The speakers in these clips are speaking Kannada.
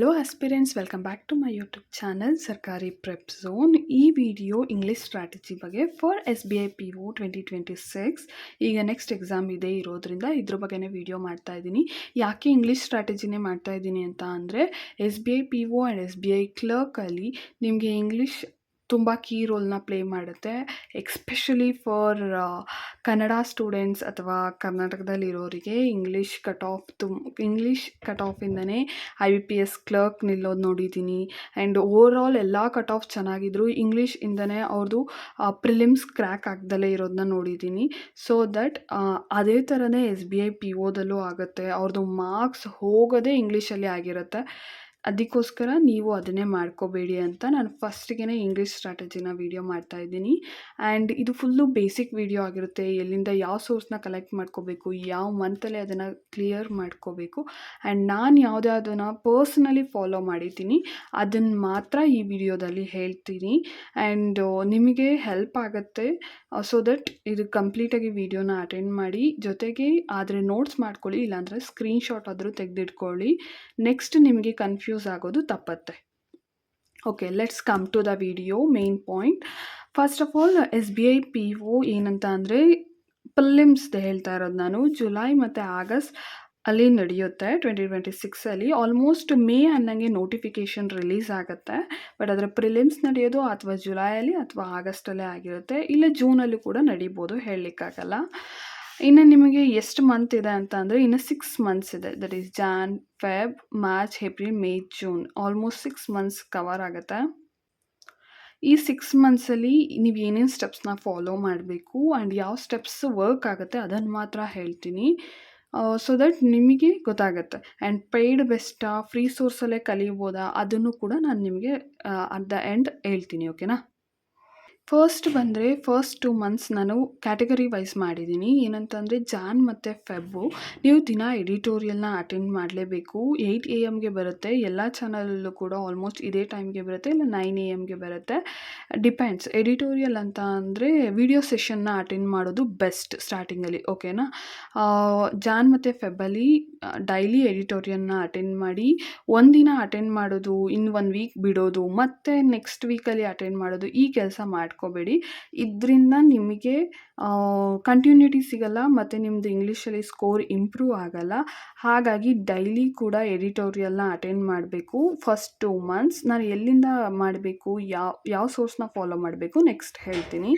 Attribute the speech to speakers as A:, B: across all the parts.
A: Hello aspirants, welcome back to my YouTube channel Sarkari prep zone. ಈ ವಿಡಿಯೋ ಇಂಗ್ಲೀಷ್ ಸ್ಟ್ರಾಟಜಿ ಬಗ್ಗೆ ಫಾರ್ SBI PO 2026. ಈಗ ನೆಕ್ಸ್ಟ್ ಎಕ್ಸಾಮ್ ಇದೆ ಇರೋದ್ರಿಂದ ಇದ್ರ ಬಗ್ಗೆನೇ ವಿಡಿಯೋ ಮಾಡ್ತಾ ಇದ್ದೀನಿ. ಯಾಕೆ ಇಂಗ್ಲೀಷ್ ಸ್ಟ್ರಾಟಜಿನೇ ಮಾಡ್ತಾ ಇದ್ದೀನಿ ಅಂತ ಅಂದರೆ SBI PO ಆ್ಯಂಡ್ SBI ಕ್ಲರ್ಕಲ್ಲಿ ನಿಮಗೆ ಇಂಗ್ಲೀಷ್ ತುಂಬ ಕೀ ರೋಲ್ನ ಪ್ಲೇ ಮಾಡುತ್ತೆ. ಎಕ್ಸ್ಪೆಷಲಿ ಫಾರ್ ಕನ್ನಡ ಸ್ಟೂಡೆಂಟ್ಸ್ ಅಥವಾ ಕರ್ನಾಟಕದಲ್ಲಿರೋರಿಗೆ ಇಂಗ್ಲೀಷ್ ಕಟ್ ಆಫಿಂದನೇ IBPS ಕ್ಲರ್ಕ್ ನಿಲ್ಲೋದು ನೋಡಿದ್ದೀನಿ. ಆ್ಯಂಡ್ ಓವರಾಲ್ ಎಲ್ಲ ಕಟ್ ಆಫ್ ಚೆನ್ನಾಗಿದ್ರು ಇಂಗ್ಲೀಷಿಂದನೇ ಅವ್ರದ್ದು ಪ್ರಿಲಿಮ್ಸ್ ಕ್ರ್ಯಾಕ್ ಆಗ್ದಲೇ ಇರೋದನ್ನ ನೋಡಿದ್ದೀನಿ. ಸೊ ದಟ್ ಅದೇ ಥರನೇ SBI POದಲ್ಲೂ ಆಗುತ್ತೆ. ಅವ್ರದ್ದು ಮಾರ್ಕ್ಸ್ ಹೋಗೋದೇ ಇಂಗ್ಲೀಷಲ್ಲಿ ಆಗಿರುತ್ತೆ. ಅದಕ್ಕೋಸ್ಕರ ನೀವು ಅದನ್ನೇ ಮಾಡ್ಕೋಬೇಡಿ ಅಂತ ನಾನು ಫಸ್ಟಿಗೆ ಇಂಗ್ಲೀಷ್ ಸ್ಟ್ರಾಟಜಿನ ವಿಡಿಯೋ ಮಾಡ್ತಾಯಿದ್ದೀನಿ. ಆ್ಯಂಡ್ ಇದು ಫುಲ್ಲು ಬೇಸಿಕ್ ವಿಡಿಯೋ ಆಗಿರುತ್ತೆ. ಎಲ್ಲಿಂದ ಯಾವ ಸೋರ್ಸ್ನ ಕಲೆಕ್ಟ್ ಮಾಡ್ಕೋಬೇಕು, ಯಾವ ಮಂತಲ್ಲಿ ಅದನ್ನು ಕ್ಲಿಯರ್ ಮಾಡ್ಕೋಬೇಕು, ಆ್ಯಂಡ್ ನಾನು ಯಾವುದನ್ನು ಪರ್ಸ್ನಲಿ ಫಾಲೋ ಮಾಡಿದ್ದೀನಿ ಅದನ್ನು ಮಾತ್ರ ಈ ವಿಡಿಯೋದಲ್ಲಿ ಹೇಳ್ತೀನಿ. ಆ್ಯಂಡ್ ನಿಮಗೆ ಹೆಲ್ಪ್ ಆಗುತ್ತೆ. ಸೊ ದಟ್ ಇದು ಕಂಪ್ಲೀಟಾಗಿ ವಿಡಿಯೋನ ಅಟೆಂಡ್ ಮಾಡಿ, ಜೊತೆಗೆ ಆದರೆ ನೋಟ್ಸ್ ಮಾಡ್ಕೊಳ್ಳಿ, ಇಲ್ಲಾಂದರೆ ಸ್ಕ್ರೀನ್ಶಾಟ್ ಆದರೂ ತೆಗೆದಿಟ್ಕೊಳ್ಳಿ. ನೆಕ್ಸ್ಟ್ ನಿಮಗೆ ಕನ್ಫ್ಯೂಸ್ ಆಗೋದು ತಪ್ಪತ್ತೆ. Okay, let's come to the video main point. First of all SBI PO ಏನಂತ ಅಂದರೆ ಪ್ರಿಲಿಮ್ಸ್ದು ಹೇಳ್ತಾ ಇರೋದು ನಾನು. ಜುಲೈ ಮತ್ತು ಆಗಸ್ಟ್ ಅಲ್ಲಿ ನಡೆಯುತ್ತೆ 2026ಅಲ್ಲಿ. ಆಲ್ಮೋಸ್ಟ್ ಮೇ ಅನ್ನಂಗೆ ನೋಟಿಫಿಕೇಷನ್ ರಿಲೀಸ್ ಆಗುತ್ತೆ. ಬಟ್ ಅದರ ಪ್ರಿಲಿಮ್ಸ್ ನಡೆಯೋದು ಅಥವಾ ಜುಲೈಯಲ್ಲಿ ಅಥವಾ ಆಗಸ್ಟಲ್ಲೇ ಆಗಿರುತ್ತೆ, ಇಲ್ಲ ಜೂನಲ್ಲೂ ಕೂಡ ನಡೀಬೋದು, ಹೇಳಲಿಕ್ಕಾಗಲ್ಲ. ಇನ್ನು ನಿಮಗೆ ಎಷ್ಟು ಮಂತ್ ಇದೆ ಅಂತ ಅಂದರೆ ಇನ್ನು 6 ಮಂತ್ಸ್ ಇದೆ. That is Jan, Feb, March, April, May, June. Almost 6 months cover ಆಗುತ್ತೆ. ಈ 6 ಮಂತ್ಸಲ್ಲಿ ನೀವು ಏನೇನು ಸ್ಟೆಪ್ಸ್ನ ಫಾಲೋ ಮಾಡಬೇಕು ಆ್ಯಂಡ್ ಯಾವ ಸ್ಟೆಪ್ಸ್ ವರ್ಕ್ ಆಗುತ್ತೆ ಅದನ್ನು ಮಾತ್ರ ಹೇಳ್ತೀನಿ. ಸೊ ದಟ್ ನಿಮಗೆ ಗೊತ್ತಾಗುತ್ತೆ. ಆ್ಯಂಡ್ ಪೇಯ್ಡ್ ಬೆಸ್ಟಾ, ಫ್ರೀ ಸೋರ್ಸಲ್ಲೇ ಕಲಿಬೋದಾ, ಅದನ್ನು ಕೂಡ ನಾನು ನಿಮಗೆ ಅಟ್ ದ ಎಂಡ್ ಹೇಳ್ತೀನಿ. ಓಕೆನಾ? ಫಸ್ಟ್ 2 ಮಂತ್ಸ್ ನಾನು ಕ್ಯಾಟಗರಿ ವೈಸ್ ಮಾಡಿದ್ದೀನಿ. ಏನಂತಂದರೆ ಜಾನ್ ಮತ್ತು ಫೆಬ್ಬು ನೀವು ದಿನ ಎಡಿಟೋರಿಯಲ್ನ ಅಟೆಂಡ್ ಮಾಡಲೇಬೇಕು. 8 AM ಬರುತ್ತೆ. ಎಲ್ಲ ಚಾನಲಲ್ಲೂ ಕೂಡ ಆಲ್ಮೋಸ್ಟ್ ಇದೇ ಟೈಮ್ಗೆ ಬರುತ್ತೆ, ಇಲ್ಲ 9 AM ಬರುತ್ತೆ, ಡಿಪೆಂಡ್ಸ್. ಎಡಿಟೋರಿಯಲ್ ಅಂತ ಅಂದರೆ ವಿಡಿಯೋ ಸೆಷನ್ನ ಅಟೆಂಡ್ ಮಾಡೋದು ಬೆಸ್ಟ್ ಸ್ಟಾರ್ಟಿಂಗಲ್ಲಿ. ಓಕೆನಾ? ಜಾನ್ ಮತ್ತು ಫೆಬ್ಬಲ್ಲಿ ಡೈಲಿ ಎಡಿಟೋರಿಯಲ್ನ ಅಟೆಂಡ್ ಮಾಡಿ, ಒಂದಿನ ಅಟೆಂಡ್ ಮಾಡೋದು, ಇನ್ನು 1 ವೀಕ್ ಬಿಡೋದು, ಮತ್ತು ನೆಕ್ಸ್ಟ್ ವೀಕಲ್ಲಿ ಅಟೆಂಡ್ ಮಾಡೋದು, ಈ ಕೆಲಸ ಮಾಡ್ಕೋಬೇಡಿ. ಇದರಿಂದ ನಿಮಗೆ ಕಂಟಿನ್ಯೂಟಿ ಸಿಗಲ್ಲ ಮತ್ತು ನಿಮ್ಮದು ಇಂಗ್ಲೀಷಲ್ಲಿ ಸ್ಕೋರ್ ಇಂಪ್ರೂವ್ ಆಗಲ್ಲ. ಹಾಗಾಗಿ ಡೈಲಿ ಕೂಡ ಎಡಿಟೋರಿಯಲ್ನ ಅಟೆಂಡ್ ಮಾಡಬೇಕು. ಫಸ್ಟ್ 2 ಮಂತ್ಸ್ ನಾನು ಎಲ್ಲಿಂದ ಮಾಡಬೇಕು, ಯಾವ ಸೋರ್ಸ್ನ ಫಾಲೋ ಮಾಡಬೇಕು ನೆಕ್ಸ್ಟ್ ಹೇಳ್ತೀನಿ.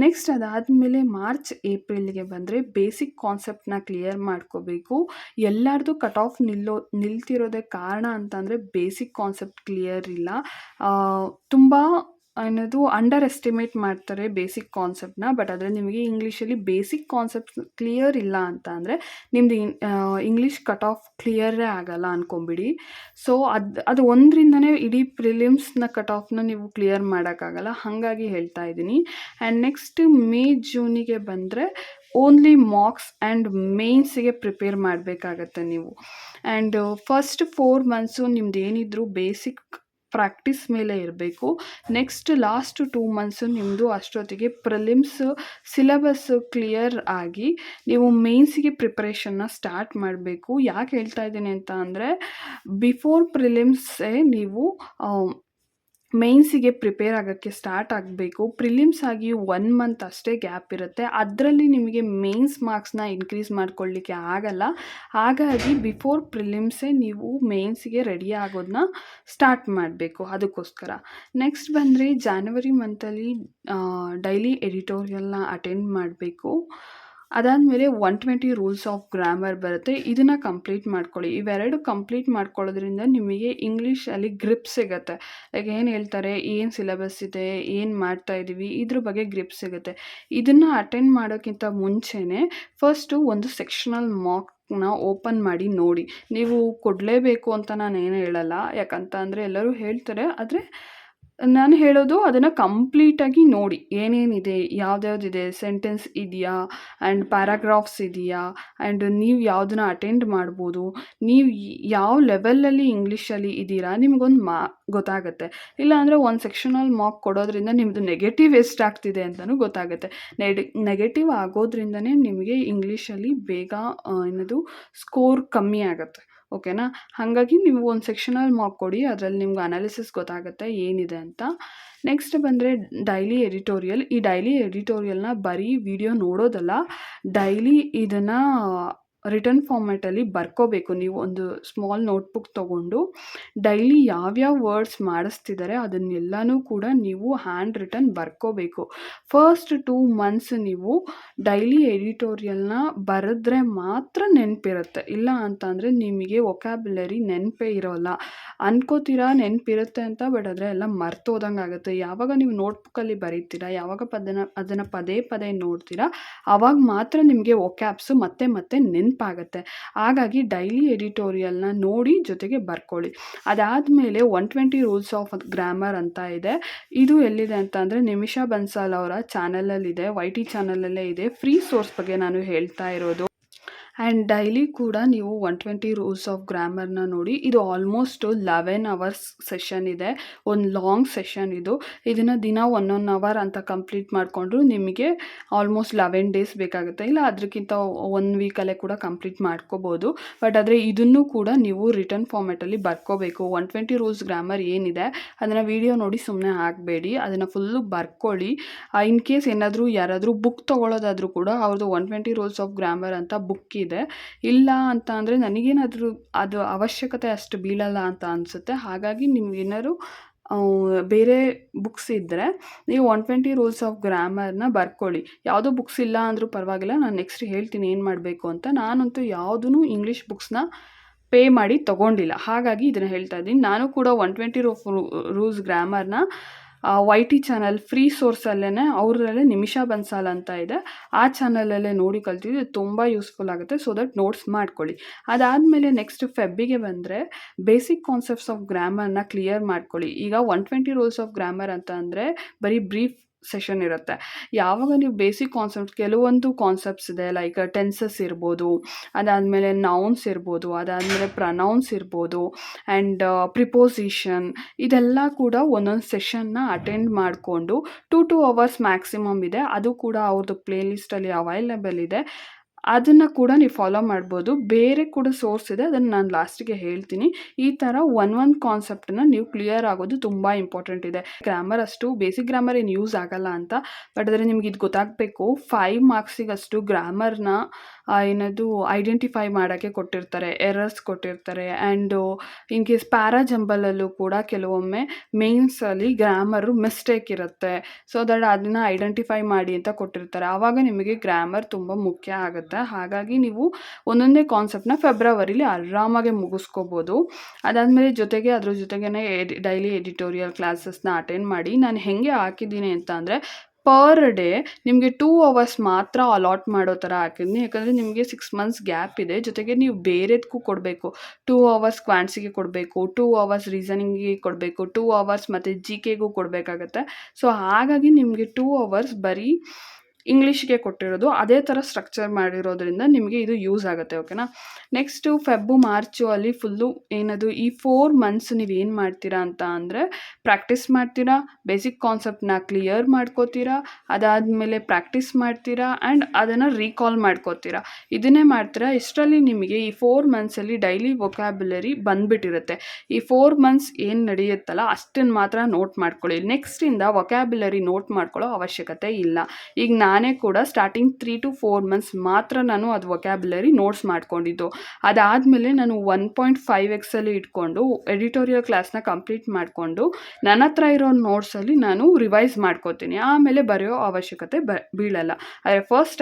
A: ನೆಕ್ಸ್ಟ್ ಅದಾದಮೇಲೆ ಮಾರ್ಚ್, ಏಪ್ರಿಲ್ಗೆ ಬಂದರೆ ಬೇಸಿಕ್ ಕಾನ್ಸೆಪ್ಟನ್ನ ಕ್ಲಿಯರ್ ಮಾಡ್ಕೋಬೇಕು. ಎಲ್ಲರದು ಕಟ್ ಆಫ್ ನಿಲ್ತಿರೋದೇ ಕಾರಣ ಅಂತಂದರೆ ಬೇಸಿಕ್ ಕಾನ್ಸೆಪ್ಟ್ ಕ್ಲಿಯರ್ ಇಲ್ಲ. ತುಂಬ ಅನ್ನೋದು ಅಂಡರ್ ಎಸ್ಟಿಮೇಟ್ ಮಾಡ್ತಾರೆ ಬೇಸಿಕ್ ಕಾನ್ಸೆಪ್ಟನ್ನ. ಬಟ್ ಆದರೆ ನಿಮಗೆ ಇಂಗ್ಲೀಷಲ್ಲಿ ಬೇಸಿಕ್ ಕಾನ್ಸೆಪ್ಟ್ ಕ್ಲಿಯರ್ ಇಲ್ಲ ಅಂತ ಅಂದರೆ ನಿಮ್ಮದು ಇಂಗ್ಲೀಷ್ ಕಟ್ ಆಫ್ ಕ್ಲಿಯರೇ ಆಗಲ್ಲ ಅಂದ್ಕೊಂಬಿಡಿ. ಸೊ ಅದು ಒಂದರಿಂದನೇ ಇಡೀ ಪ್ರಿಲಿಮ್ಸ್ನ ಕಟ್ ಆಫ್ನ ನೀವು ಕ್ಲಿಯರ್ ಮಾಡೋಕ್ಕಾಗಲ್ಲ. ಹಾಗಾಗಿ ಹೇಳ್ತಾ ಇದ್ದೀನಿ. ಆ್ಯಂಡ್ ನೆಕ್ಸ್ಟ್ ಮೇ, ಜೂನಿಗೆ ಬಂದರೆ ಓನ್ಲಿ ಮಾರ್ಕ್ಸ್ ಆ್ಯಂಡ್ ಮೇನ್ಸಿಗೆ ಪ್ರಿಪೇರ್ ಮಾಡಬೇಕಾಗತ್ತೆ ನೀವು. ಆ್ಯಂಡ್ ಫಸ್ಟ್ 4 ಮಂತ್ಸು ನಿಮ್ದು ಏನಿದ್ರು ಬೇಸಿಕ್ ಪ್ರಾಕ್ಟೀಸ್ ಮೇಲೆ ಇರಬೇಕು. ನೆಕ್ಸ್ಟ್ ಲಾಸ್ಟ್ 2 ಮಂತ್ಸು ನಿಮ್ಮದು ಅಷ್ಟೊತ್ತಿಗೆ ಪ್ರಿಲಿಮ್ಸ್ ಸಿಲೆಬಸ್ ಕ್ಲಿಯರ್ ಆಗಿ ನೀವು ಮೇನ್ಸಿಗೆ ಪ್ರಿಪ್ರೇಷನ್ನ ಸ್ಟಾರ್ಟ್ ಮಾಡಬೇಕು. ಯಾಕೆ ಹೇಳ್ತಾ ಇದ್ದೀನಿ ಅಂತ ಅಂದರೆ ಬಿಫೋರ್ ಪ್ರಿಲಿಮ್ಸೇ ನೀವು ಮೇನ್ಸಿಗೆ ಪ್ರಿಪೇರ್ ಆಗೋಕ್ಕೆ ಸ್ಟಾರ್ಟ್ ಆಗಬೇಕು. ಪ್ರಿಲಿಮ್ಸ್ ಆಗಿ 1 ಮಂತ್ ಅಷ್ಟೇ ಗ್ಯಾಪ್ ಇರುತ್ತೆ. ಅದರಲ್ಲಿ ನಿಮಗೆ ಮೇನ್ಸ್ ಮಾರ್ಕ್ಸ್ನ ಇನ್ಕ್ರೀಸ್ ಮಾಡ್ಕೊಳ್ಳಿಕ್ಕೆ ಆಗಲ್ಲ. ಹಾಗಾಗಿ ಬಿಫೋರ್ ಪ್ರಿಲಿಮ್ಸೇ ನೀವು ಮೇನ್ಸಿಗೆ ರೆಡಿ ಆಗೋದನ್ನ ಸ್ಟಾರ್ಟ್ ಮಾಡಬೇಕು. ಅದಕ್ಕೋಸ್ಕರ ನೆಕ್ಸ್ಟ್ ಬಂದರೆ ಜಾನ್ವರಿ ಮಂತಲ್ಲಿ ಡೈಲಿ ಎಡಿಟೋರಿಯಲ್ನ ಅಟೆಂಡ್ ಮಾಡಬೇಕು. ಅದಾದಮೇಲೆ 120 ರೂಲ್ಸ್ ಆಫ್ ಗ್ರಾಮರ್ ಬರುತ್ತೆ. ಇದನ್ನು ಕಂಪ್ಲೀಟ್ ಮಾಡ್ಕೊಳ್ಳಿ. ಇವೆರಡು ಕಂಪ್ಲೀಟ್ ಮಾಡ್ಕೊಳ್ಳೋದ್ರಿಂದ ನಿಮಗೆ ಇಂಗ್ಲೀಷಲ್ಲಿ ಗ್ರಿಪ್ ಸಿಗುತ್ತೆ. ಲೈಕ್ ಏನು ಹೇಳ್ತಾರೆ, ಏನು ಸಿಲೆಬಸ್ ಇದೆ, ಏನು ಮಾಡ್ತಾ ಇದ್ದೀವಿ, ಇದ್ರ ಬಗ್ಗೆ ಗ್ರಿಪ್ ಸಿಗುತ್ತೆ. ಇದನ್ನು ಅಟೆಂಡ್ ಮಾಡೋಕ್ಕಿಂತ ಮುಂಚೆನೇ ಫಸ್ಟು ಒಂದು ಸೆಕ್ಷನಲ್ ಮಾರ್ಕ್ನ ಓಪನ್ ಮಾಡಿ ನೋಡಿ. ನೀವು ಕೊಡಲೇಬೇಕು ಅಂತ ನಾನು ಏನು ಹೇಳಲ್ಲ. ಯಾಕಂತ ಅಂದರೆ ಎಲ್ಲರೂ ಹೇಳ್ತಾರೆ, ಆದರೆ ನಾನು ಹೇಳೋದು ಅದನ್ನು ಕಂಪ್ಲೀಟಾಗಿ ನೋಡಿ. ಏನೇನಿದೆ, ಯಾವ್ದ್ಯಾವ್ದಿದೆ, ಸೆಂಟೆನ್ಸ್ ಇದೆಯಾ, ಆ್ಯಂಡ್ ಪ್ಯಾರಾಗ್ರಾಫ್ಸ್ ಇದೆಯಾ, ಆ್ಯಂಡ್ ನೀವು ಯಾವುದನ್ನ ಅಟೆಂಡ್ ಮಾಡ್ಬೋದು, ನೀವು ಯಾವ ಲೆವೆಲಲ್ಲಿ ಇಂಗ್ಲೀಷಲ್ಲಿ ಇದ್ದೀರಾ ನಿಮಗೊಂದು ಗೊತ್ತಾಗುತ್ತೆ. ಇಲ್ಲಾಂದರೆ ಒಂದು ಸೆಕ್ಷನಲ್ ಮಾರ್ಕ್ ಕೊಡೋದ್ರಿಂದ ನಿಮ್ಮದು ನೆಗೆಟಿವ್ ಎಷ್ಟಾಗ್ತಿದೆ ಅಂತಲೂ ಗೊತ್ತಾಗುತ್ತೆ. ನೆಗೆಟಿವ್ ಆಗೋದ್ರಿಂದನೇ ನಿಮಗೆ ಇಂಗ್ಲೀಷಲ್ಲಿ ಬೇಗ ಏನದು ಸ್ಕೋರ್ ಕಮ್ಮಿ ಆಗುತ್ತೆ. ಓಕೆನಾ? ಹಾಗಾಗಿ ನೀವು ಒಂದು ಸೆಕ್ಷನಲ್ಲಿ ಮಾರ್ಕ್ ಕೊಡಿ, ಅದರಲ್ಲಿ ನಿಮ್ಗೆ ಅನಾಲಿಸಿಸ್ ಗೊತ್ತಾಗುತ್ತೆ ಏನಿದೆ ಅಂತ. ನೆಕ್ಸ್ಟ್ ಬಂದರೆ ಡೈಲಿ ಎಡಿಟೋರಿಯಲ್. ಈ ಡೈಲಿ ಎಡಿಟೋರಿಯಲ್ನ ಬರೀ ವಿಡಿಯೋ ನೋಡೋದಲ್ಲ, ಡೈಲಿ ಇದನ್ನು ರಿಟರ್ನ್ ಫಾರ್ಮ್ಯಾಟಲ್ಲಿ ಬರ್ಕೋಬೇಕು. ನೀವು ಒಂದು ಸ್ಮಾಲ್ ನೋಟ್ಬುಕ್ ತೊಗೊಂಡು ಡೈಲಿ ಯಾವ್ಯಾವ ವರ್ಡ್ಸ್ ಮಾಡಿಸ್ತಿದ್ದಾರೆ ಅದನ್ನೆಲ್ಲನೂ ಕೂಡ ನೀವು ಹ್ಯಾಂಡ್ ರಿಟನ್ ಬರ್ಕೋಬೇಕು. ಫಸ್ಟ್ 2 ಮಂತ್ಸ್ ನೀವು ಡೈಲಿ ಎಡಿಟೋರಿಯಲ್ನ ಬರೆದ್ರೆ ಮಾತ್ರ ನೆನಪಿರುತ್ತೆ. ಇಲ್ಲ ಅಂತಂದರೆ ನಿಮಗೆ ವೊಕ್ಯಾಬ್ಯುಲರಿ ನೆನಪೇ ಇರೋಲ್ಲ. ಅನ್ಕೋತೀರಾ ನೆನಪಿರುತ್ತೆ ಅಂತ, ಬಟ್ ಆದರೆ ಎಲ್ಲ ಮರ್ತೋದಂಗೆ ಆಗುತ್ತೆ. ಯಾವಾಗ ನೀವು ನೋಟ್ಬುಕ್ಕಲ್ಲಿ ಬರೀತೀರಾ, ಯಾವಾಗ ಅದನ್ನು ಪದೇ ಪದೇ ನೋಡ್ತೀರಾ, ಆವಾಗ ಮಾತ್ರ ನಿಮಗೆ ವೊಕ್ಯಾಬ್ಸು ಮತ್ತೆ ಮತ್ತೆ ನೆನಪಾಗುತ್ತೆ. ಹಾಗಾಗಿ ಡೈಲಿ ಎಡಿಟೋರಿಯಲ್ನ ನೋಡಿ ಜೊತೆಗೆ ಬರ್ಕೊಳ್ಳಿ. ಅದಾದಮೇಲೆ 120 ರೂಲ್ಸ್ ಆಫ್ ಗ್ರಾಮರ್ ಅಂತ ಇದೆ. ಇದು ಎಲ್ಲಿದೆ ಅಂತ ಅಂದರೆ ನಿಮಿಷಾ ಬನ್ಸಾಲ್ ಅವರ ಚಾನಲಲ್ಲಿದೆ, YT ಚಾನಲಲ್ಲೇ ಇದೆ. ಫ್ರೀ ಸೋರ್ಸ್ ಬಗ್ಗೆ ನಾನು ಹೇಳ್ತಾ ಇರೋದು. ಆ್ಯಂಡ್ ಡೈಲಿ ಕೂಡ ನೀವು 120 ರೂಲ್ಸ್ ಆಫ್ ಗ್ರಾಮರ್ನ ನೋಡಿ. ಇದು ಆಲ್ಮೋಸ್ಟ್ 11 ಅವರ್ಸ್ ಸೆಷನ್ ಇದೆ, ಒಂದು ಲಾಂಗ್ ಸೆಷನ್ ಇದು. ಇದನ್ನು ದಿನ 1 ಅವರ್ ಅಂತ ಕಂಪ್ಲೀಟ್ ಮಾಡಿಕೊಂಡ್ರು ನಿಮಗೆ ಆಲ್ಮೋಸ್ಟ್ 11 ಡೇಸ್ ಬೇಕಾಗುತ್ತೆ. ಇಲ್ಲ ಅದಕ್ಕಿಂತ 1 ವೀಕಲ್ಲೇ ಕೂಡ ಕಂಪ್ಲೀಟ್ ಮಾಡ್ಕೋಬೋದು. ಬಟ್ ಆದರೆ ಇದನ್ನು ಕೂಡ ನೀವು ರಿಟರ್ನ್ ಫಾರ್ಮ್ಯಾಟಲ್ಲಿ ಬರ್ಕೋಬೇಕು. 120 ರೂಲ್ಸ್ ಗ್ರಾಮರ್ ಏನಿದೆ ಅದನ್ನು ವಿಡಿಯೋ ನೋಡಿ ಸುಮ್ಮನೆ ಹಾಕಬೇಡಿ, ಅದನ್ನು ಫುಲ್ಲು ಬರ್ಕೊಳ್ಳಿ. ಇನ್ ಕೇಸ್ ಏನಾದರೂ ಯಾರಾದರೂ ಬುಕ್ ತೊಗೊಳ್ಳೋದಾದರೂ ಕೂಡ ಅವ್ರದ್ದು 120 ರೂಲ್ಸ್ ಆಫ್ ಗ್ರಾಮರ್ ಅಂತ ಬುಕ್ ಇದೆ. ಇಲ್ಲ ಅಂತ ಅಂದರೆ ನನಗೇನಾದರೂ ಅದು ಅವಶ್ಯಕತೆ ಅಷ್ಟು ಬೀಳಲ್ಲ ಅಂತ ಅನಿಸುತ್ತೆ. ಹಾಗಾಗಿ ನಿಮ್ಗೇನಾದ್ರು ಬೇರೆ ಬುಕ್ಸ್ ಇದ್ದರೆ ನೀವು 120 ರೂಲ್ಸ್ ಆಫ್ ಗ್ರಾಮರ್ನ ಬರ್ಕೊಳ್ಳಿ. ಯಾವುದೋ ಬುಕ್ಸ್ ಇಲ್ಲ ಅಂದರೂ ಪರವಾಗಿಲ್ಲ, ನಾನು ನೆಕ್ಸ್ಟ್ ಹೇಳ್ತೀನಿ ಏನು ಮಾಡಬೇಕು ಅಂತ. ನಾನಂತೂ ಯಾವುದೂ ಇಂಗ್ಲೀಷ್ ಬುಕ್ಸ್ನ ಪೇ ಮಾಡಿ ತೊಗೊಂಡಿಲ್ಲ, ಹಾಗಾಗಿ ಇದನ್ನು ಹೇಳ್ತಾ ಇದ್ದೀನಿ. ನಾನು ಕೂಡ 120 ರೂಲ್ಸ್ ಗ್ರಾಮರ್ನ YT ಚಾನಲ್ ಫ್ರೀ ಸೋರ್ಸಲ್ಲೇ ಅವರಲ್ಲೇ ನಿಮಿಷಾ ಬನ್ಸಾಲ್ ಅಂತ ಇದೆ, ಆ ಚಾನಲಲ್ಲೇ ನೋಡಿ ಕಲ್ತಿದ್ದು. ತುಂಬ ಯೂಸ್ಫುಲ್ ಆಗುತ್ತೆ. ಸೊ ದಟ್ ನೋಟ್ಸ್ ಮಾಡ್ಕೊಳ್ಳಿ. ಅದಾದಮೇಲೆ ನೆಕ್ಸ್ಟ್ ಫೆಬ್ಬಿಗೆ ಬಂದರೆ ಬೇಸಿಕ್ ಕಾನ್ಸೆಪ್ಟ್ಸ್ ಆಫ್ ಗ್ರಾಮರ್ನ ಕ್ಲಿಯರ್ ಮಾಡ್ಕೊಳ್ಳಿ. ಈಗ 120 ರೂಲ್ಸ್ ಆಫ್ ಗ್ರಾಮರ್ ಅಂತ ಅಂದರೆ ಬರೀ ಬ್ರೀಫ್ ಸೆಷನ್ ಇರುತ್ತೆ. ಯಾವಾಗ ನೀವು ಬೇಸಿಕ್ ಕಾನ್ಸೆಪ್ಟ್ಸ್, ಕೆಲವೊಂದು ಕಾನ್ಸೆಪ್ಟ್ಸ್ ಇದೆ, ಲೈಕ್ ಟೆನ್ಸಸ್ ಇರ್ಬೋದು, ಅದಾದಮೇಲೆ ನೌನ್ಸ್ ಇರ್ಬೋದು, ಅದಾದಮೇಲೆ ಪ್ರನೌನ್ಸ್ ಇರ್ಬೋದು, ಆ್ಯಂಡ್ ಪ್ರಿಪೋಸಿಷನ್, ಇದೆಲ್ಲ ಕೂಡ ಒಂದೊಂದು ಸೆಷನ್ನ ಅಟೆಂಡ್ ಮಾಡಿಕೊಂಡು 2 ಅವರ್ಸ್ ಮ್ಯಾಕ್ಸಿಮಮ್ ಇದೆ. ಅದು ಕೂಡ ಅವ್ರದ್ದು ಪ್ಲೇ ಲಿಸ್ಟಲ್ಲಿ ಅವೈಲೇಬಲ್ ಇದೆ. ಅದನ್ನು ಕೂಡ ನೀವು ಫಾಲೋ ಮಾಡ್ಬೋದು. ಬೇರೆ ಕೂಡ ಸೋರ್ಸ್ ಇದೆ, ಅದನ್ನು ನಾನು ಲಾಸ್ಟಿಗೆ ಹೇಳ್ತೀನಿ. ಈ ಥರ ಒಂದು ಕಾನ್ಸೆಪ್ಟನ್ನು ನೀವು ಕ್ಲಿಯರ್ ಆಗೋದು ತುಂಬ ಇಂಪಾರ್ಟೆಂಟ್ ಇದೆ. ಗ್ರಾಮರ್ ಅಷ್ಟು ಬೇಸಿಕ್ ಗ್ರಾಮರ್ ಏನು ಯೂಸ್ ಆಗಲ್ಲ ಅಂತ, ಬಟ್ ಆದರೆ ನಿಮ್ಗೆ ಇದು ಗೊತ್ತಾಗಬೇಕು. 5 ಮಾರ್ಕ್ಸಿಗಷ್ಟು ಗ್ರಾಮರ್ನ ಏನದು ಐಡೆಂಟಿಫೈ ಮಾಡೋಕ್ಕೆ ಕೊಟ್ಟಿರ್ತಾರೆ, ಎರರ್ಸ್ ಕೊಟ್ಟಿರ್ತಾರೆ. ಆ್ಯಂಡು ಇನ್ ಕೇಸ್ ಪ್ಯಾರಾಜಂಬಲಲ್ಲೂ ಕೂಡ ಕೆಲವೊಮ್ಮೆ ಮೇನ್ಸಲ್ಲಿ ಗ್ರಾಮರು ಮಿಸ್ಟೇಕ್ ಇರುತ್ತೆ. ಸೊ ದಟ್ ಅದನ್ನು ಐಡೆಂಟಿಫೈ ಮಾಡಿ ಅಂತ ಕೊಟ್ಟಿರ್ತಾರೆ. ಆವಾಗ ನಿಮಗೆ ಗ್ರಾಮರ್ ತುಂಬ ಮುಖ್ಯ ಆಗುತ್ತೆ. ಹಾಗಾಗಿ ನೀವು ಒಂದೊಂದೇ ಕಾನ್ಸೆಪ್ಟ್ನ ಫೆಬ್ರವರಿಲಿ ಆರಾಮಾಗಿ ಮುಗಿಸ್ಕೋಬೋದು. ಅದಾದಮೇಲೆ ಜೊತೆಗೆ ಅದ್ರ ಜೊತೆಗೇ ಡೈಲಿ ಎಡಿಟೋರಿಯಲ್ ಕ್ಲಾಸಸ್ನ ಅಟೆಂಡ್ ಮಾಡಿ. ನಾನು ಹೇಗೆ ಹಾಕಿದ್ದೀನಿ ಅಂತ ಅಂದರೆ ಪರ್ ಡೇ ನಿಮಗೆ 2 ಅವರ್ಸ್ ಮಾತ್ರ ಅಲಾಟ್ ಮಾಡೋ ಥರ ಹಾಕಿದ್ದೀನಿ. ಯಾಕಂದರೆ ನಿಮಗೆ 6 ಮಂತ್ಸ್ ಗ್ಯಾಪ್ ಇದೆ. ಜೊತೆಗೆ ನೀವು ಬೇರೆದಕ್ಕೂ ಕೊಡಬೇಕು. 2 ಅವರ್ಸ್ ಕ್ವಾಂಟ್ಸಿಗೆ ಕೊಡಬೇಕು, 2 ಅವರ್ಸ್ ರೀಸನಿಂಗಿಗೆ ಕೊಡಬೇಕು, 2 ಅವರ್ಸ್ ಮತ್ತು GKಗೂ ಕೊಡಬೇಕಾಗತ್ತೆ. ಸೊ ಹಾಗಾಗಿ ನಿಮಗೆ 2 ಅವರ್ಸ್ ಬರೀ ಇಂಗ್ಲೀಷ್ಗೆ ಕೊಟ್ಟಿರೋದು. ಅದೇ ಥರ ಸ್ಟ್ರಕ್ಚರ್ ಮಾಡಿರೋದ್ರಿಂದ ನಿಮಗೆ ಇದು ಯೂಸ್ ಆಗುತ್ತೆ. ಓಕೆನಾ? ನೆಕ್ಸ್ಟು ಮಾರ್ಚು ಅಲ್ಲಿ ಫುಲ್ಲು ಏನದು ಈ 4 ಮಂತ್ಸ್ ನೀವೇನು ಮಾಡ್ತೀರಾ ಅಂತ ಅಂದರೆ ಪ್ರಾಕ್ಟೀಸ್ ಮಾಡ್ತೀರಾ, ಬೇಸಿಕ್ ಕಾನ್ಸೆಪ್ಟನ್ನ ಕ್ಲಿಯರ್ ಮಾಡ್ಕೋತೀರಾ, ಅದಾದಮೇಲೆ ಪ್ರಾಕ್ಟೀಸ್ ಮಾಡ್ತೀರಾ, ಆ್ಯಂಡ್ ಅದನ್ನು ರೀಕಾಲ್ ಮಾಡ್ಕೋತೀರಾ. ಇದನ್ನೇ ಮಾಡ್ತೀರಾ. ಇಷ್ಟರಲ್ಲಿ ನಿಮಗೆ ಈ 4 ಮಂತ್ಸಲ್ಲಿ ಡೈಲಿ ವೊಕ್ಯಾಬ್ಯುಲರಿ ಬಂದುಬಿಟ್ಟಿರುತ್ತೆ. ಈ 4 ಮಂತ್ಸ್ ಏನು ನಡೆಯುತ್ತಲ್ಲ ಅಷ್ಟನ್ನು ಮಾತ್ರ ನೋಟ್ ಮಾಡ್ಕೊಳ್ಳಿ. ನೆಕ್ಸ್ಟಿಂದ ವೊಕ್ಯಾಬ್ಯುಲರಿ ನೋಟ್ ಮಾಡ್ಕೊಳ್ಳೋ ಅವಶ್ಯಕತೆ ಇಲ್ಲ. ಈಗ ನಾನೇ ಕೂಡ ಸ್ಟಾರ್ಟಿಂಗ್ 3 to 4 ಮಂತ್ಸ್ ಮಾತ್ರ ನಾನು ಅದು ವೊಕ್ಯಾಬ್ಯುಲರಿ ನೋಟ್ಸ್ ಮಾಡ್ಕೊಂಡಿದ್ದು. ಅದಾದಮೇಲೆ ನಾನು 1.5x ಇಟ್ಕೊಂಡು ಎಡಿಟೋರಿಯಲ್ ಕ್ಲಾಸ್ನ ಕಂಪ್ಲೀಟ್ ಮಾಡಿಕೊಂಡು ನನ್ನ ಹತ್ರ ಇರೋ ನೋಟ್ಸಲ್ಲಿ ನಾನು ರಿವೈಸ್ ಮಾಡ್ಕೋತೀನಿ. ಆಮೇಲೆ ಬರೆಯೋ ಅವಶ್ಯಕತೆ ಬೀಳಲ್ಲ. ಆದರೆ ಫಸ್ಟ್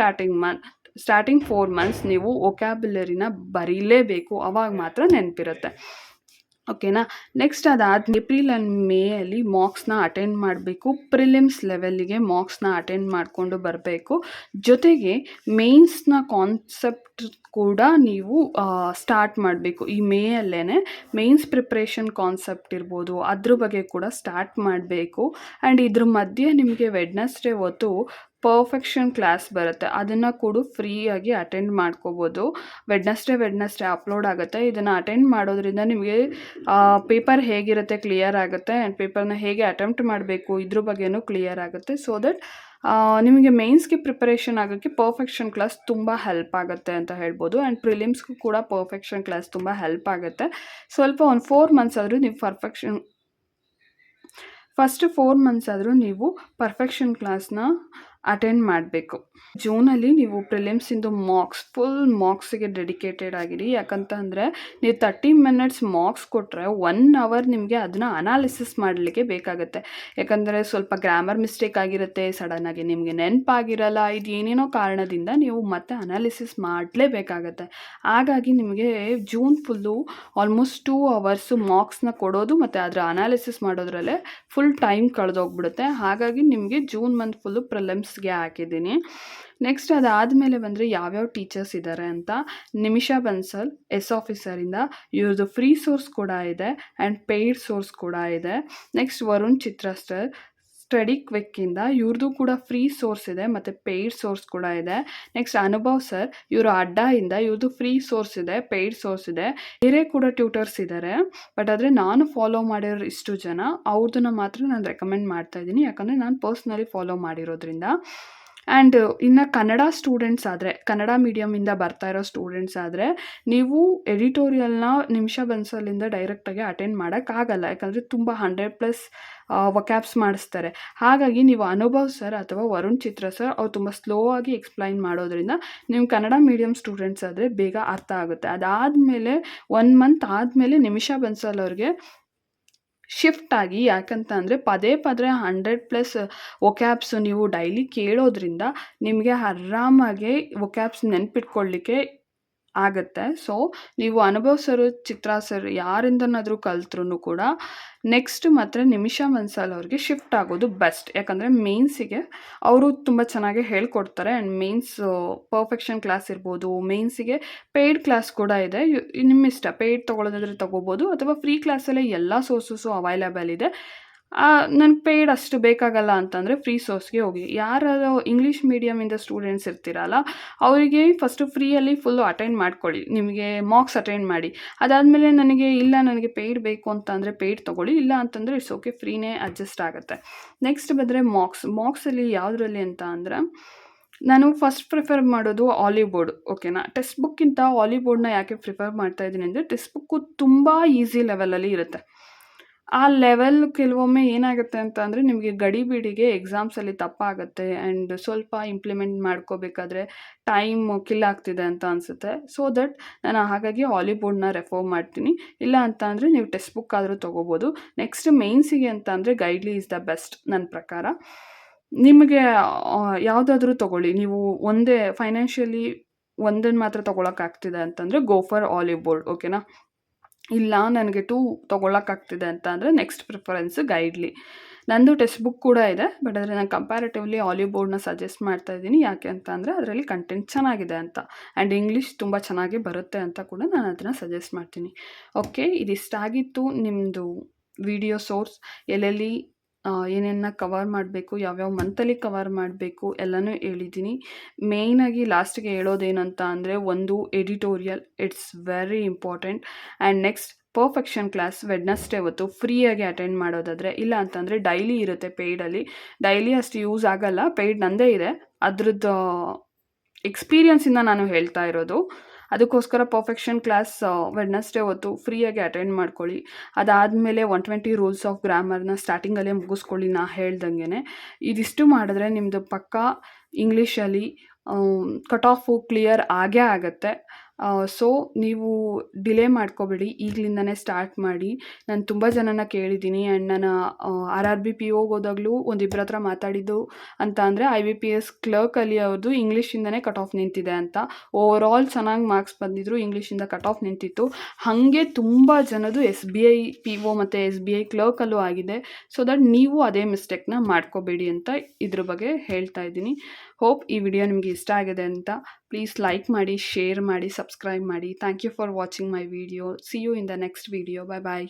A: ಸ್ಟಾರ್ಟಿಂಗ್ 4 ಮಂತ್ಸ್ ನೀವು ವೊಕ್ಯಾಬ್ಯುಲರಿನ ಬರೀಲೇಬೇಕು, ಅವಾಗ ಮಾತ್ರ ನೆನಪಿರುತ್ತೆ. ಓಕೆನಾ? ನೆಕ್ಸ್ಟ್ ಅದಾದ ಏಪ್ರಿಲ್ ಆ್ಯಂಡ್ ಮೇಯಲ್ಲಿ ಮಾರ್ಕ್ಸ್ನ ಅಟೆಂಡ್ ಮಾಡಬೇಕು. ಪ್ರಿಲಿಮ್ಸ್ ಲೆವೆಲ್ಲಿಗೆ ಮಾರ್ಕ್ಸ್ನ ಅಟೆಂಡ್ ಮಾಡಿಕೊಂಡು ಬರಬೇಕು. ಜೊತೆಗೆ ಮೇನ್ಸ್ನ ಕಾನ್ಸೆಪ್ಟ್ ಕೂಡ ನೀವು ಸ್ಟಾರ್ಟ್ ಮಾಡಬೇಕು. ಈ ಮೇಯಲ್ಲೇ ಮೇನ್ಸ್ ಪ್ರಿಪ್ರೇಷನ್ ಕಾನ್ಸೆಪ್ಟ್ ಇರ್ಬೋದು, ಅದ್ರ ಬಗ್ಗೆ ಕೂಡ ಸ್ಟಾರ್ಟ್ ಮಾಡಬೇಕು. ಆ್ಯಂಡ್ ಇದ್ರ ಮಧ್ಯೆ ನಿಮಗೆ ವೆಡ್ನೆಸ್ಡೇ ಹೊತ್ತು ಪರ್ಫೆಕ್ಷನ್ ಕ್ಲಾಸ್ ಬರುತ್ತೆ, ಅದನ್ನು ಕೂಡ ಫ್ರೀಯಾಗಿ ಅಟೆಂಡ್ ಮಾಡ್ಕೋಬೋದು. ವೆಡ್ನಸ್ಡೇ ಅಪ್ಲೋಡ್ ಆಗುತ್ತೆ. ಇದನ್ನು ಅಟೆಂಡ್ ಮಾಡೋದ್ರಿಂದ ನಿಮಗೆ ಪೇಪರ್ ಹೇಗಿರುತ್ತೆ ಕ್ಲಿಯರ್ ಆಗುತ್ತೆ, ಆ್ಯಂಡ್ ಪೇಪರ್ನ ಹೇಗೆ ಅಟೆಂಪ್ಟ್ ಮಾಡಬೇಕು ಇದ್ರ ಬಗ್ಗೆನೂ ಕ್ಲಿಯರ್ ಆಗುತ್ತೆ. ಸೊ ದಟ್ ನಿಮಗೆ ಮೇನ್ಸ್ಗೆ ಪ್ರಿಪರೇಷನ್ ಆಗೋಕ್ಕೆ ಪರ್ಫೆಕ್ಷನ್ ಕ್ಲಾಸ್ ತುಂಬ ಹೆಲ್ಪ್ ಆಗುತ್ತೆ ಅಂತ ಹೇಳ್ಬೋದು. ಆ್ಯಂಡ್ ಪ್ರಿಲಿಮ್ಸ್ಗೂ ಕೂಡ ಪರ್ಫೆಕ್ಷನ್ ಕ್ಲಾಸ್ ತುಂಬ ಹೆಲ್ಪ್ ಆಗುತ್ತೆ. ಸ್ವಲ್ಪ ಒಂದು 4 ಮಂತ್ಸ್ ಆದರೂ ನೀವು ಫಸ್ಟ್ 4 ಮಂತ್ಸ್ ಆದರೂ ನೀವು ಪರ್ಫೆಕ್ಷನ್ ಕ್ಲಾಸ್ನ ಅಟೆಂಡ್ ಮಾಡಬೇಕು. ಜೂನಲ್ಲಿ ನೀವು ಪ್ರಿಲಿಮ್ಸಿಂದು ಫುಲ್ ಮಾರ್ಕ್ಸಿಗೆ ಡೆಡಿಕೇಟೆಡ್ ಆಗಿರಿ. ಯಾಕಂತಂದರೆ ನೀವು 30 ಮಿನಿಟ್ಸ್ ಮಾರ್ಕ್ಸ್ ಕೊಟ್ಟರೆ 1 ಅವರ್ ನಿಮಗೆ ಅದನ್ನು ಅನಾಲಿಸಿಸ್ ಮಾಡಲಿಕ್ಕೆ ಬೇಕಾಗುತ್ತೆ. ಯಾಕಂದರೆ ಸ್ವಲ್ಪ ಗ್ರಾಮರ್ ಮಿಸ್ಟೇಕ್ ಆಗಿರುತ್ತೆ, ಸಡನ್ನಾಗಿ ನಿಮಗೆ ನೆನಪಾಗಿರಲ್ಲ, ಇದು ಏನೇನೋ ಕಾರಣದಿಂದ ನೀವು ಮತ್ತೆ ಅನಾಲಿಸಿಸ್ ಮಾಡಲೇಬೇಕಾಗತ್ತೆ. ಹಾಗಾಗಿ ನಿಮಗೆ ಜೂನ್ ಫುಲ್ಲು ಆಲ್ಮೋಸ್ಟ್ 2 ಅವರ್ಸು ಮಾರ್ಕ್ಸ್ನ ಕೊಡೋದು ಮತ್ತು ಅದರ ಅನಾಲಿಸಿಸ್ ಮಾಡೋದ್ರಲ್ಲೇ ಫುಲ್ ಟೈಮ್ ಕಳೆದೋಗ್ಬಿಡುತ್ತೆ. ಹಾಗಾಗಿ ನಿಮಗೆ ಜೂನ್ ಮಂತ್ ಫುಲ್ಲು ಪ್ರಿಲಿಮ್ಸ್ಗೆ ಹಾಕಿದ್ದೀನಿ. ನೆಕ್ಸ್ಟ್ ಅದಾದಮೇಲೆ ಬಂದರೆ ಯಾವ್ಯಾವ ಟೀಚರ್ಸ್ ಇದ್ದಾರೆ ಅಂತ, ನಿಮಿಷಾ ಬನ್ಸಲ್ ಎಸ್ ಆಫೀಸರಿಂದ ಇವ್ರದ್ದು ಫ್ರೀ ಸೋರ್ಸ್ ಕೂಡ ಇದೆ ಆ್ಯಂಡ್ ಪೇಯ್ಡ್ ಸೋರ್ಸ್ ಕೂಡ ಇದೆ. ನೆಕ್ಸ್ಟ್ ವರುಣ್ ಚಿತ್ರಸ್ಟರ್ ಸ್ಟಡಿ ಕ್ವಿಕ್ಕಿಂದ ಇವ್ರದ್ದು ಕೂಡ ಫ್ರೀ ಸೋರ್ಸ್ ಇದೆ ಮತ್ತು ಪೇಯ್ಡ್ ಸೋರ್ಸ್ ಕೂಡ ಇದೆ. ನೆಕ್ಸ್ಟ್ ಅನುಭವ್ ಸರ್ ಇವರು ಅಡ್ಡಾಯಿಂದ ಇವ್ರದ್ದು ಫ್ರೀ ಸೋರ್ಸ್ ಇದೆ, ಪೇಯ್ಡ್ ಸೋರ್ಸ್ ಇದೆ. ಬೇರೆ ಕೂಡ ಟ್ಯೂಟರ್ಸ್ ಇದ್ದಾರೆ, ಬಟ್ ಆದರೆ ನಾನು ಫಾಲೋ ಮಾಡಿರೋ ಇಷ್ಟು ಜನ ಅವ್ರದನ್ನ ಮಾತ್ರ ನಾನು ರೆಕಮೆಂಡ್ ಮಾಡ್ತಾ ಇದ್ದೀನಿ, ಯಾಕಂದರೆ ನಾನು ಪರ್ಸ್ನಲಿ ಫಾಲೋ ಮಾಡಿರೋದ್ರಿಂದ. ಆ್ಯಂಡ್ ಇನ್ನು ಕನ್ನಡ ಸ್ಟೂಡೆಂಟ್ಸ್ ಆದರೆ, ಕನ್ನಡ ಮೀಡಿಯಮಿಂದ ಬರ್ತಾ ಇರೋ ಸ್ಟೂಡೆಂಟ್ಸ್ ಆದರೆ ನೀವು ಎಡಿಟೋರಿಯಲ್ನ ನಿಮಿಷಾ ಬನ್ಸಲ್ಲಿಂದ ಡೈರೆಕ್ಟಾಗಿ ಅಟೆಂಡ್ ಮಾಡೋಕ್ಕಾಗಲ್ಲ, ಯಾಕಂದರೆ ತುಂಬ 100+ ವೊಕ್ಯಾಬ್ಸ್ ಮಾಡಿಸ್ತಾರೆ. ಹಾಗಾಗಿ ನೀವು ಅನುಭವ್ ಸರ್ ಅಥವಾ ವರುಣ್ ಚಿತ್ರ ಸರ್ ಅವ್ರು ತುಂಬ ಸ್ಲೋ ಆಗಿ ಎಕ್ಸ್ಪ್ಲೈನ್ ಮಾಡೋದ್ರಿಂದ ನೀವು ಕನ್ನಡ ಮೀಡಿಯಮ್ ಸ್ಟೂಡೆಂಟ್ಸ್ ಆದರೆ ಬೇಗ ಅರ್ಥ ಆಗುತ್ತೆ. ಅದಾದಮೇಲೆ 1 ಮಂತ್ ಆದಮೇಲೆ ನಿಮಿಷಾ ಬನ್ಸಲ್ ಅವ್ರಿಗೆ ಶಿಫ್ಟ್ ಆಗಿ, ಯಾಕಂತ ಅಂದರೆ ಪದೇ 100+ ವೊಕ್ಯಾಬ್ಸ್ ನೀವು ಡೈಲಿ ಕೇಳೋದ್ರಿಂದ ನಿಮಗೆ ಆರಾಮಾಗಿ ವೊಕ್ಯಾಬ್ಸ್ ನೆನ್ಪಿಟ್ಕೊಳ್ಳಿಕ್ಕೆ ಆಗುತ್ತೆ. ಸೊ ನೀವು ಅನುಭವ್ ಸರ್, ಚಿತ್ರಾ ಸರ್ ಯಾರಿಂದನಾದರೂ ಕಲ್ತ್ರೂ ಕೂಡ ನೆಕ್ಸ್ಟ್ ಮಾತ್ರ ನಿಮಿಷಾ ಬನ್ಸಲ್ ಅವ್ರಿಗೆ ಶಿಫ್ಟ್ ಆಗೋದು ಬೆಸ್ಟ್. ಯಾಕಂದರೆ ಮೇನ್ಸಿಗೆ ಅವರು ತುಂಬ ಚೆನ್ನಾಗಿ ಹೇಳ್ಕೊಡ್ತಾರೆ. ಆ್ಯಂಡ್ ಮೇನ್ಸ್ ಪರ್ಫೆಕ್ಷನ್ ಕ್ಲಾಸ್ ಇರ್ಬೋದು, ಮೇನ್ಸಿಗೆ ಪೇಯ್ಡ್ ಕ್ಲಾಸ್ ಕೂಡ ಇದೆ. ನಿಮ್ಮ ಇಷ್ಟ, ಪೇಯ್ಡ್ ತೊಗೊಳ್ಳೋದಾದರೆ ತೊಗೋಬೋದು, ಅಥವಾ ಫ್ರೀ ಕ್ಲಾಸಲ್ಲೇ ಎಲ್ಲ ಸೋರ್ಸಸ್ಸು ಅವೈಲೇಬಲ್ ಇದೆ. ನನಗೆ ಪೇಯ್ಡ್ ಅಷ್ಟು ಬೇಕಾಗಲ್ಲ ಅಂತಂದರೆ ಫ್ರೀ ಸೋರ್ಸ್ಗೆ ಹೋಗಿ. ಯಾರು ಇಂಗ್ಲೀಷ್ ಮೀಡಿಯಮಿಂದ ಸ್ಟೂಡೆಂಟ್ಸ್ ಇರ್ತೀರಲ್ಲ ಅವರಿಗೆ ಫಸ್ಟು ಫ್ರೀಯಲ್ಲಿ ಫುಲ್ಲು ಅಟೆಂಡ್ ಮಾಡ್ಕೊಳ್ಳಿ, ನಿಮಗೆ ಮಾರ್ಕ್ಸ್ ಅಟೆಂಡ್ ಮಾಡಿ. ಅದಾದಮೇಲೆ ನನಗೆ ಪೇಯ್ಡ್ ಬೇಕು ಅಂತ ಅಂದರೆ ಪೇಯ್ಡ್ ತೊಗೊಳ್ಳಿ, ಇಲ್ಲ ಅಂತಂದರೆ ಇಟ್ಸ್ ಓಕೆ, ಫ್ರೀನೇ ಅಡ್ಜಸ್ಟ್ ಆಗುತ್ತೆ. ನೆಕ್ಸ್ಟ್ ಬಂದರೆ ಮಾರ್ಕ್ಸಲ್ಲಿ ಯಾವುದರಲ್ಲಿ ಅಂತ ಅಂದರೆ ನಾನು ಫಸ್ಟ್ ಪ್ರಿಫರ್ ಮಾಡೋದು ಆಲಿಬೋರ್ಡ್. ಓಕೆನಾ, ಟೆಕ್ಸ್ಟ್ ಬುಕ್ಕಿಂತ ಆಲಿಬೋರ್ಡ್ನ ಯಾಕೆ ಪ್ರಿಫರ್ ಮಾಡ್ತಾ ಇದ್ದೀನಿ ಅಂದರೆ ಟೆಕ್ಸ್ಟ್ ಬುಕ್ಕು ತುಂಬ ಈಸಿ ಲೆವೆಲಲ್ಲಿ ಇರುತ್ತೆ. ಆ ಲೆವೆಲ್ ಕೆಲವೊಮ್ಮೆ ಏನಾಗುತ್ತೆ ಅಂತ ಅಂದರೆ ನಿಮಗೆ ಗಡಿಬಿಡಿಗೆ ಎಕ್ಸಾಮ್ಸಲ್ಲಿ ತಪ್ಪಾಗುತ್ತೆ ಆ್ಯಂಡ್ ಸ್ವಲ್ಪ ಇಂಪ್ಲಿಮೆಂಟ್ ಮಾಡ್ಕೋಬೇಕಾದ್ರೆ ಟೈಮ್ ಕಿಲ್ ಆಗ್ತಿದೆ ಅಂತ ಅನಿಸುತ್ತೆ. ಸೊ ದಟ್ ನಾನು ಹಾಗಾಗಿ ಆಲಿಬೋರ್ಡ್ನ ರೆಫರ್ ಮಾಡ್ತೀನಿ. ಇಲ್ಲ ಅಂತ ಅಂದರೆ ನೀವು ಟೆಕ್ಸ್ಟ್ ಬುಕ್ ಆದರೂ ತೊಗೋಬೋದು. ನೆಕ್ಸ್ಟ್ ಮೇನ್ಸಿಗೆ ಅಂತ ಅಂದರೆ ಗೈಡ್ಲಿ ಈಸ್ ದ ಬೆಸ್ಟ್ ನನ್ನ ಪ್ರಕಾರ. ನಿಮಗೆ ಯಾವುದಾದ್ರೂ ತೊಗೊಳ್ಳಿ, ನೀವು ಒಂದೇ ಫೈನಾನ್ಷಿಯಲಿ ಒಂದನ್ನು ಮಾತ್ರ ತೊಗೊಳಕ್ಕಾಗ್ತಿದೆ ಅಂತಂದರೆ ಗೋ ಫಾರ್ ಆಲಿಬೋರ್ಡ್. ಓಕೆನಾ, ಇಲ್ಲ ನನಗೆ 2 ತೊಗೊಳಕ್ಕಾಗ್ತಿದೆ ಅಂತ ಅಂದರೆ ನೆಕ್ಸ್ಟ್ ಪ್ರಿಫರೆನ್ಸ್ ಗೈಡ್ಲಿ. ನಂದು ಟೆಕ್ಸ್ಟ್ ಬುಕ್ ಕೂಡ ಇದೆ, ಬಟ್ ಆದರೆ ನಾನು ಕಂಪ್ಯಾರಿಟಿವ್ಲಿ ಆಲಿಬೋರ್ಡ್ನ ಸಜೆಸ್ಟ್ ಮಾಡ್ತಾ ಇದ್ದೀನಿ. ಯಾಕೆ ಅಂತ ಅಂದರೆ ಅದರಲ್ಲಿ ಕಂಟೆಂಟ್ ಚೆನ್ನಾಗಿದೆ ಅಂತ, ಆ್ಯಂಡ್ ಇಂಗ್ಲೀಷ್ ತುಂಬ ಚೆನ್ನಾಗಿ ಬರುತ್ತೆ ಅಂತ ಕೂಡ ನಾನು ಅದನ್ನು ಸಜೆಸ್ಟ್ ಮಾಡ್ತೀನಿ. ಓಕೆ, ಇದಿಷ್ಟಾಗಿತ್ತು ನಿಮ್ಮದು ವಿಡಿಯೋ ಸೋರ್ಸ್. ಎಲ್ಲೆಲ್ಲಿ ಏನೇನ ಕವರ್ ಮಾಡಬೇಕು, ಯಾವ್ಯಾವ ಮಂತಲ್ಲಿ ಕವರ್ ಮಾಡಬೇಕು ಎಲ್ಲನೂ ಹೇಳಿದ್ದೀನಿ. ಮೇಯ್ನಾಗಿ ಲಾಸ್ಟಿಗೆ ಹೇಳೋದೇನಂತ ಅಂದರೆ, ಒಂದು editorial, it's very important. And next perfection class Wednesday ಹೊತ್ತು ಫ್ರೀಯಾಗಿ ಅಟೆಂಡ್ ಮಾಡೋದಾದರೆ, ಇಲ್ಲ ಅಂತಂದರೆ ಡೈಲಿ ಇರುತ್ತೆ ಪೇಯ್ಡಲ್ಲಿ. ಡೈಲಿ ಅಷ್ಟು ಯೂಸ್ ಆಗಲ್ಲ, ಪೇಯ್ಡ್ ನಂದೇ ಇದೆ, ಅದ್ರದ್ದು ಎಕ್ಸ್ಪೀರಿಯನ್ಸಿಂದ ನಾನು ಹೇಳ್ತಾ ಇರೋದು. ಅದಕ್ಕೋಸ್ಕರ ಪರ್ಫೆಕ್ಷನ್ ಕ್ಲಾಸ್ ವೆಡ್ನಸ್ಡೇ ಹೊತ್ತು ಫ್ರೀಯಾಗಿ ಅಟೆಂಡ್ ಮಾಡ್ಕೊಳ್ಳಿ. ಅದಾದಮೇಲೆ 120 ರೂಲ್ಸ್ ಆಫ್ ಗ್ರಾಮರ್ನ ಸ್ಟಾರ್ಟಿಂಗಲ್ಲೇ ಮುಗಿಸ್ಕೊಳ್ಳಿ. ನಾ ಹೇಳ್ದಂಗೆ ಇದಿಷ್ಟು ಮಾಡಿದ್ರೆ ನಿಮ್ಮದು ಪಕ್ಕಾ ಇಂಗ್ಲೀಷಲ್ಲಿ ಕಟ್ ಆಫು ಕ್ಲಿಯರ್ ಆಗೇ ಆಗುತ್ತೆ. ಸೊ ನೀವು ಡಿಲೇ ಮಾಡ್ಕೋಬೇಡಿ, ಈಗಲಿಂದನೇ ಸ್ಟಾರ್ಟ್ ಮಾಡಿ. ನಾನು ತುಂಬ ಜನನ ಕೇಳಿದ್ದೀನಿ, ಆ್ಯಂಡ್ ನಾನು RRB PO ಹೋದಾಗಲೂ ಒಂದಿಬ್ಬರ ಹತ್ರ ಮಾತಾಡಿದ್ದು ಅಂತ ಅಂದರೆ IBPS ಕ್ಲರ್ಕಲ್ಲಿ ಅವ್ರದ್ದು ಇಂಗ್ಲೀಷಿಂದನೇ ಕಟ್ ಆಫ್ ನಿಂತಿದೆ ಅಂತ. ಓವರಾಲ್ ಚೆನ್ನಾಗಿ ಮಾರ್ಕ್ಸ್ ಬಂದಿದ್ರು, ಇಂಗ್ಲೀಷಿಂದ ಕಟ್ ಆಫ್ ನಿಂತಿತ್ತು. ಹಾಗೆ ತುಂಬ ಜನದು SBI PO ಮತ್ತು SBI ಕ್ಲರ್ಕಲ್ಲೂ ಆಗಿದೆ. ಸೊ ದಟ್ ನೀವು ಅದೇ ಮಿಸ್ಟೇಕ್ನ ಮಾಡ್ಕೋಬೇಡಿ ಅಂತ ಇದ್ರ ಬಗ್ಗೆ ಹೇಳ್ತಾ ಇದ್ದೀನಿ. ಹೋಪ್ ಈ ವಿಡಿಯೋ ನಿಮಗೆ ಇಷ್ಟ ಆಗಿದೆ ಅಂತ. ಪ್ಲೀಸ್ ಲೈಕ್ ಮಾಡಿ, ಶೇರ್ ಮಾಡಿ, ಸಬ್ಸ್ಕ್ರೈಬ್ ಮಾಡಿ. Thank you for watching my video. See you in the next video. Bye bye.